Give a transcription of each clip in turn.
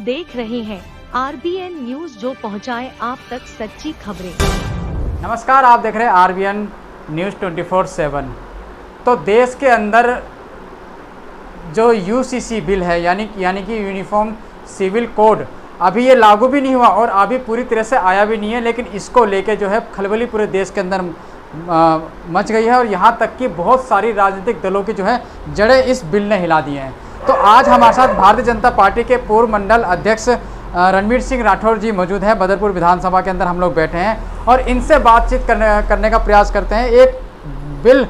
देख रहे हैं RBN न्यूज, जो पहुंचाए आप तक सच्ची खबरें। नमस्कार, आप देख रहे हैं RBN न्यूज़ 24/7। तो देश के अंदर जो UCC बिल है यानी कि यूनिफॉर्म सिविल कोड, अभी ये लागू भी नहीं हुआ और अभी पूरी तरह से आया भी नहीं है, लेकिन इसको लेके जो है खलबली पूरे देश के अंदर मच गई है और यहाँ तक कि बहुत सारी राजनीतिक दलों की जो है जड़ें इस बिल ने हिला दी हैं। तो आज हमारे साथ भारतीय जनता पार्टी के पूर्व मंडल अध्यक्ष रणवीर सिंह राठौर जी मौजूद हैं। बदरपुर विधानसभा के अंदर हम लोग बैठे हैं और इनसे बातचीत करने का प्रयास करते हैं। एक बिल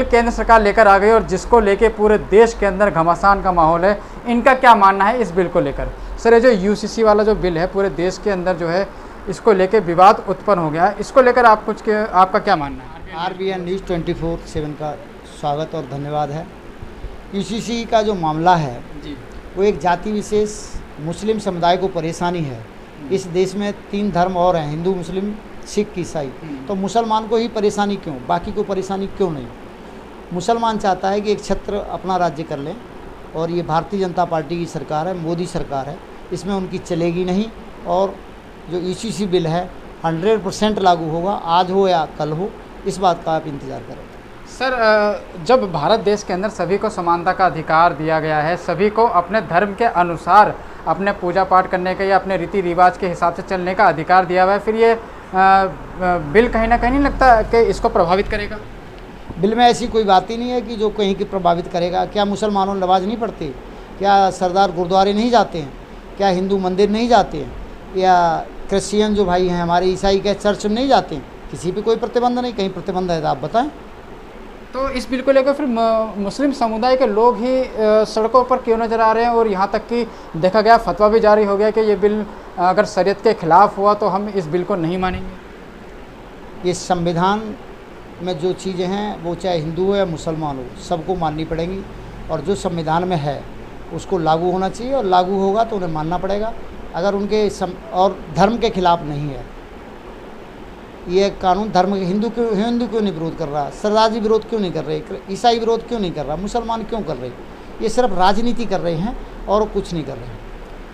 केंद्र सरकार लेकर आ गई और जिसको लेके पूरे देश के अंदर घमासान का माहौल है। इनका क्या मानना है इस बिल को लेकर? सर, ये जो UCC वाला जो बिल है पूरे देश के अंदर जो है इसको लेके विवाद उत्पन्न हो गया है, इसको लेकर आपका क्या मानना है? RBN न्यूज़ 24/7 का स्वागत और धन्यवाद है। UCC का जो मामला है जी, वो एक जाति विशेष मुस्लिम समुदाय को परेशानी है। इस देश में 3 धर्म और हैं, हिंदू, मुस्लिम, सिख, ईसाई। तो मुसलमान को ही परेशानी क्यों, बाकी को परेशानी क्यों नहीं? मुसलमान चाहता है कि एक छत्र अपना राज्य कर लें और ये भारतीय जनता पार्टी की सरकार है, मोदी सरकार है, इसमें उनकी चलेगी नहीं। और जो UCC बिल है 100% लागू होगा, आज हो या कल हो, इस बात का आप इंतज़ार करें। सर, जब भारत देश के अंदर सभी को समानता का अधिकार दिया गया है, सभी को अपने धर्म के अनुसार अपने पूजा पाठ करने का या अपने रीति रिवाज के हिसाब से चलने का अधिकार दिया हुआ है, फिर ये बिल कहीं ना कहीं नहीं लगता कि इसको प्रभावित करेगा? बिल में ऐसी कोई बात ही नहीं है कि जो कहीं की प्रभावित करेगा। क्या मुसलमानों नमाज नहीं पढ़ते? क्या सरदार गुरुद्वारे नहीं जाते हैं? क्या हिंदू मंदिर नहीं जाते हैं? या क्रिश्चियन जो भाई हैं हमारे, ईसाई के चर्च में नहीं जाते हैं? किसी पे कोई प्रतिबंध नहीं। कहीं प्रतिबंध है तो आप बताएं। तो इस बिल को लेकर फिर मुस्लिम समुदाय के लोग ही सड़कों पर क्यों नज़र आ रहे हैं? और यहाँ तक कि देखा गया फतवा भी जारी हो गया कि ये बिल अगर शरीयत के खिलाफ हुआ तो हम इस बिल को नहीं मानेंगे। ये संविधान में जो चीज़ें हैं वो चाहे हिंदू हो या मुसलमान हो, सबको माननी पड़ेंगी। और जो संविधान में है उसको लागू होना चाहिए और लागू होगा तो उन्हें मानना पड़ेगा। अगर उनके और धर्म के खिलाफ नहीं है ये कानून। धर्म के हिंदू क्यों नहीं विरोध कर रहा? सरदार जी विरोध क्यों नहीं कर रहे? ईसाई विरोध क्यों नहीं कर रहा? मुसलमान क्यों कर रहे? ये सिर्फ राजनीति कर रहे हैं और कुछ नहीं कर रहे हैं।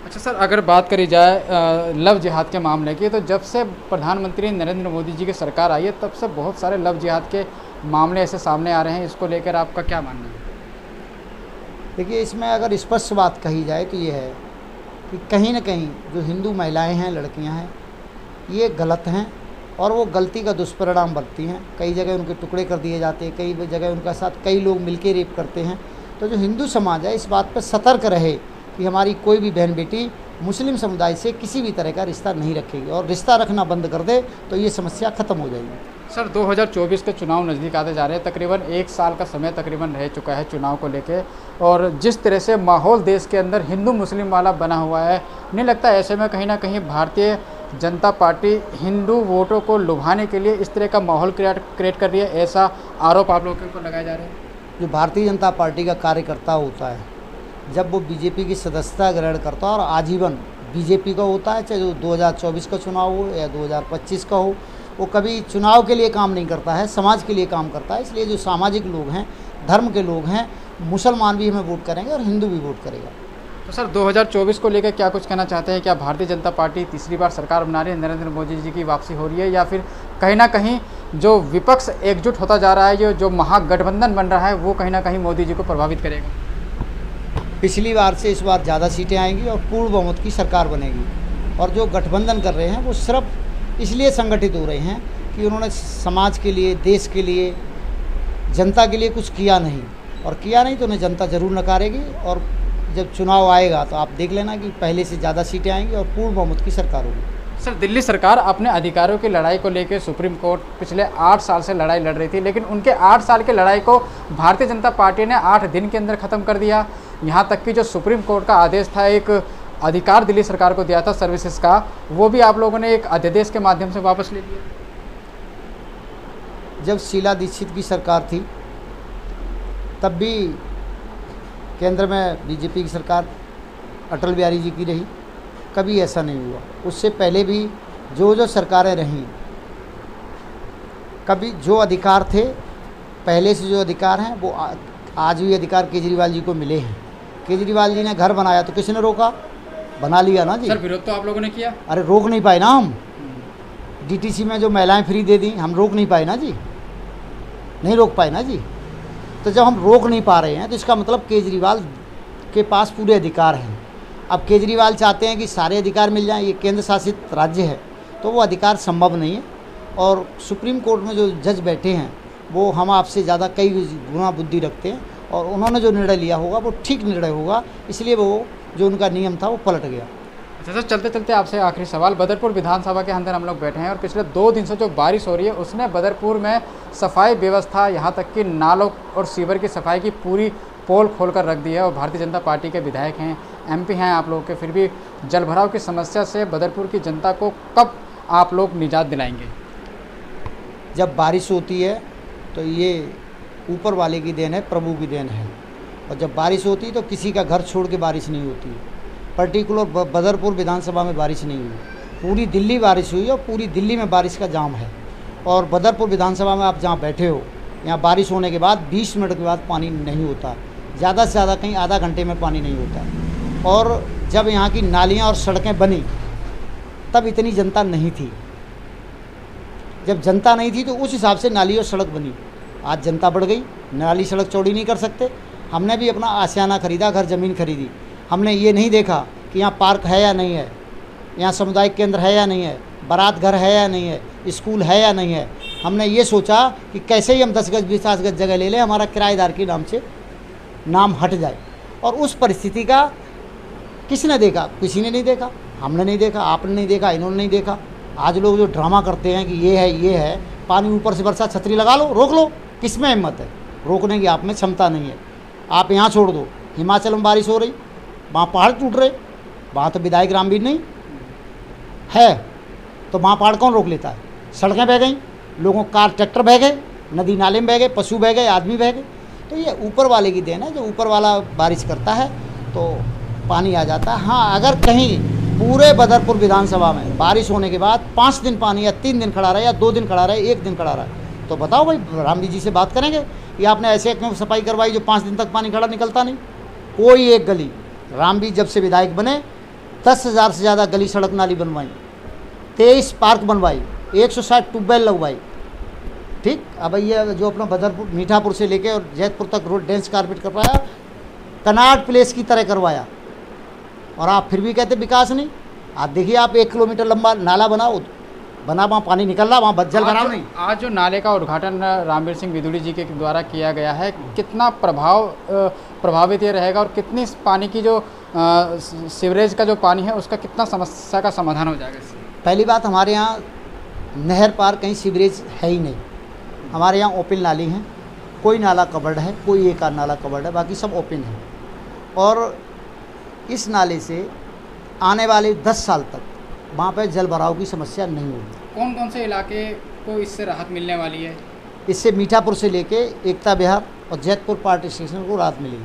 अच्छा सर, अगर बात करी जाए लव जिहाद के मामले की, तो जब से प्रधानमंत्री नरेंद्र मोदी जी की सरकार आई है तब से बहुत सारे लव जिहाद के मामले ऐसे सामने आ रहे हैं। इसको लेकर आपका क्या मानना है? देखिए, इसमें अगर स्पष्ट बात कही जाए तो ये है कि कहीं ना कहीं जो हिंदू महिलाएं हैं, लड़कियां हैं, ये गलत हैं और वो गलती का दुष्परिणाम बरतती हैं। कई जगह उनके टुकड़े कर दिए जाते हैं, कई जगह उनका साथ कई लोग मिलकर रेप करते हैं। तो जो हिंदू समाज है इस बात पर सतर्क रहे कि हमारी कोई भी बहन बेटी मुस्लिम समुदाय से किसी भी तरह का रिश्ता नहीं रखेगी, और रिश्ता रखना बंद कर दे तो ये समस्या ख़त्म हो जाएगी। सर, 2024 के चुनाव नज़दीक आते जा रहे हैं। तकरीबन 1 साल का समय तकरीबन रह चुका है चुनाव को लेके, और जिस तरह से माहौल देश के अंदर हिंदू मुस्लिम वाला बना हुआ है, नहीं लगता ऐसे में कहीं ना कहीं भारतीय जनता पार्टी हिंदू वोटों को लुभाने के लिए इस तरह का माहौल क्रिएट कर रही है? ऐसा आरोप आप लोगों के ऊपर लगाए जा रहे हैं। जो भारतीय जनता पार्टी का कार्यकर्ता होता है, जब वो BJP की सदस्यता ग्रहण करता है और आजीवन BJP का होता है, चाहे जो 2024 का चुनाव हो या 2025 का हो, वो कभी चुनाव के लिए काम नहीं करता है, समाज के लिए काम करता है। इसलिए जो सामाजिक लोग हैं, धर्म के लोग हैं, मुसलमान भी हमें वोट करेंगे और हिंदू भी वोट करेगा। तो सर, 2024 को लेकर क्या कुछ कहना चाहते हैं? क्या भारतीय जनता पार्टी तीसरी बार सरकार बना रही है, नरेंद्र मोदी जी की वापसी हो रही है, या फिर कहीं ना कहीं जो विपक्ष एकजुट होता जा रहा है, जो महागठबंधन बन रहा है, वो कहीं ना कहीं मोदी जी को प्रभावित करेगा? पिछली बार से इस बार ज़्यादा सीटें आएंगी और पूर्ण बहुमत की सरकार बनेगी। और जो गठबंधन कर रहे हैं वो सिर्फ इसलिए संगठित हो रहे हैं कि उन्होंने समाज के लिए, देश के लिए, जनता के लिए कुछ किया नहीं, और किया नहीं तो उन्हें जनता ज़रूर नकारेगी। और जब चुनाव आएगा तो आप देख लेना कि पहले से ज़्यादा सीटें आएंगी और पूर्ण बहुमत की सरकार होगी। सर, दिल्ली सरकार अपने अधिकारों की लड़ाई को लेकर सुप्रीम कोर्ट पिछले 8 साल से लड़ाई लड़ रही थी, लेकिन उनके 8 साल की लड़ाई को भारतीय जनता पार्टी ने 8 दिन के अंदर ख़त्म कर दिया। यहाँ तक कि जो सुप्रीम कोर्ट का आदेश था, एक अधिकार दिल्ली सरकार को दिया था सर्विसेज का, वो भी आप लोगों ने एक अध्यादेश के माध्यम से वापस ले लिया। जब शीला दीक्षित की सरकार थी तब भी केंद्र में BJP की सरकार अटल बिहारी जी की रही, कभी ऐसा नहीं हुआ। उससे पहले भी जो सरकारें रहीं, कभी जो अधिकार थे पहले से, जो अधिकार हैं वो आज भी अधिकार केजरीवाल जी को मिले हैं। केजरीवाल जी ने घर बनाया तो किसने रोका? बना लिया ना जी। सर विरोध तो आप लोगों ने किया। अरे रोक नहीं पाए ना हम। डीटीसी में जो महिलाएं फ्री दे दी, हम रोक नहीं पाए ना जी, नहीं रोक पाए ना जी। तो जब हम रोक नहीं पा रहे हैं तो इसका मतलब केजरीवाल के पास पूरे अधिकार हैं। अब केजरीवाल चाहते हैं कि सारे अधिकार मिल जाएं, ये केंद्र शासित राज्य है, तो वो अधिकार संभव नहीं है। और सुप्रीम कोर्ट में जो जज बैठे हैं वो हम आपसे ज़्यादा कई गुना बुद्धि रखते हैं, और उन्होंने जो निर्णय लिया होगा वो ठीक निर्णय होगा, इसलिए वो जो उनका नियम था वो पलट गया। अच्छा सर, चलते चलते आपसे आखिरी सवाल। बदरपुर विधानसभा के अंदर हम लोग बैठे हैं और पिछले 2 दिन से जो बारिश हो रही है उसने बदरपुर में सफाई व्यवस्था, यहाँ तक कि नालों और सीवर की सफाई की पूरी पोल खोल कर रख दी है। और भारतीय जनता पार्टी के विधायक हैं, MP हैं आप लोगों के, फिर भी जलभराव की समस्या से बदरपुर की जनता को कब आप लोग निजात दिलाएंगे? जब बारिश होती है तो ये ऊपर वाले की देन है, प्रभु की देन है। और जब बारिश होती है तो किसी का घर छोड़ के बारिश नहीं होती है। पर्टिकुलर बदरपुर विधानसभा में बारिश नहीं हुई, पूरी दिल्ली बारिश हुई और पूरी दिल्ली में बारिश का जाम है। और बदरपुर विधानसभा में आप जहाँ बैठे हो, यहाँ बारिश होने के बाद 20 मिनट के बाद पानी नहीं होता, ज़्यादा से ज़्यादा कहीं आधा घंटे में पानी नहीं होता। और जब यहाँ की नालियाँ और सड़कें बनी तब इतनी जनता नहीं थी। जब जनता नहीं थी तो उस हिसाब से नाली और सड़क बनी। आज जनता बढ़ गई, नाली सड़क चौड़ी नहीं कर सकते। हमने भी अपना आशियाना खरीदा, घर ज़मीन खरीदी। हमने ये नहीं देखा कि यहाँ पार्क है या नहीं है, यहाँ सामुदायिक केंद्र है या नहीं है, बारात घर है या नहीं है, स्कूल है या नहीं है। हमने ये सोचा कि कैसे ही हम 10 गज 20 गज जगह ले लें, हमारा किराएदार के नाम से नाम हट जाए। और उस परिस्थिति का किसने देखा? किसी ने नहीं देखा, हमने नहीं देखा, आपने नहीं देखा, इन्होंने नहीं देखा। आज लोग जो ड्रामा करते हैं कि ये है, पानी ऊपर से बरसा, छतरी लगा लो, रोक लो, किस में हिम्मत है? रोकने की आप में क्षमता नहीं है। आप यहाँ छोड़ दो, हिमाचल में बारिश हो रही, वहाँ पहाड़ टूट रहे, वहाँ तो विधायक रामवीर नहीं है, तो वहाँ पहाड़ कौन रोक लेता है? सड़कें बह गई, लोगों कार ट्रैक्टर बह गए, नदी नाले में बह गए, पशु बह गए, आदमी बह गए। तो ये ऊपर वाले की देन है, जो ऊपर वाला बारिश करता है तो पानी आ जाता है। हाँ, अगर कहीं पूरे बदरपुर विधानसभा में बारिश होने के बाद 5 दिन पानी या 3 दिन खड़ा रहा या 2 दिन खड़ा रहा, 1 दिन खड़ा रहा, तो बताओ भाई, रामवीर जी से बात करेंगे कि आपने ऐसे क्यों सफाई करवाई जो 5 दिन तक पानी खड़ा निकलता नहीं? कोई एक गली, रामवीर जब से विधायक बने 10,000 से ज़्यादा गली सड़क नाली बनवाई, 23 पार्क बनवाई, 160 ट्यूबवेल लगवाई। ठीक, अब ये जो अपना बदरपुर मीठापुर से लेके और जैतपुर तक रोड डेंस कारपेट करवाया, कनाट प्लेस की तरह करवाया, और आप फिर भी कहते विकास नहीं। आप देखिए, आप 1 किलोमीटर लंबा नाला बनाओ, वहाँ पानी निकल रहा, वहाँ जल भराव नहीं। आज जो नाले का उद्घाटन रामवीर सिंह विदुड़ी जी के द्वारा किया गया है, कितना प्रभावित ये रहेगा, और कितनी पानी की जो सीवरेज का जो पानी है उसका कितना समस्या का समाधान हो जाएगा इससे? पहली बात, हमारे यहाँ नहर पार कहीं सीवरेज है ही नहीं। हमारे यहाँ ओपन नाली हैं, कोई नाला कवर्ड है, कोई एक आध नाला कवर्ड है, बाकी सब ओपन है। और इस नाले से आने वाले 10 साल तक वहाँ पर जल भराव की समस्या नहीं होगी। कौन कौन से इलाके को इससे राहत मिलने वाली है? इससे मीठापुर से लेके एकता विहार और जैतपुर पार्टी स्टेशन को राहत मिलेगी।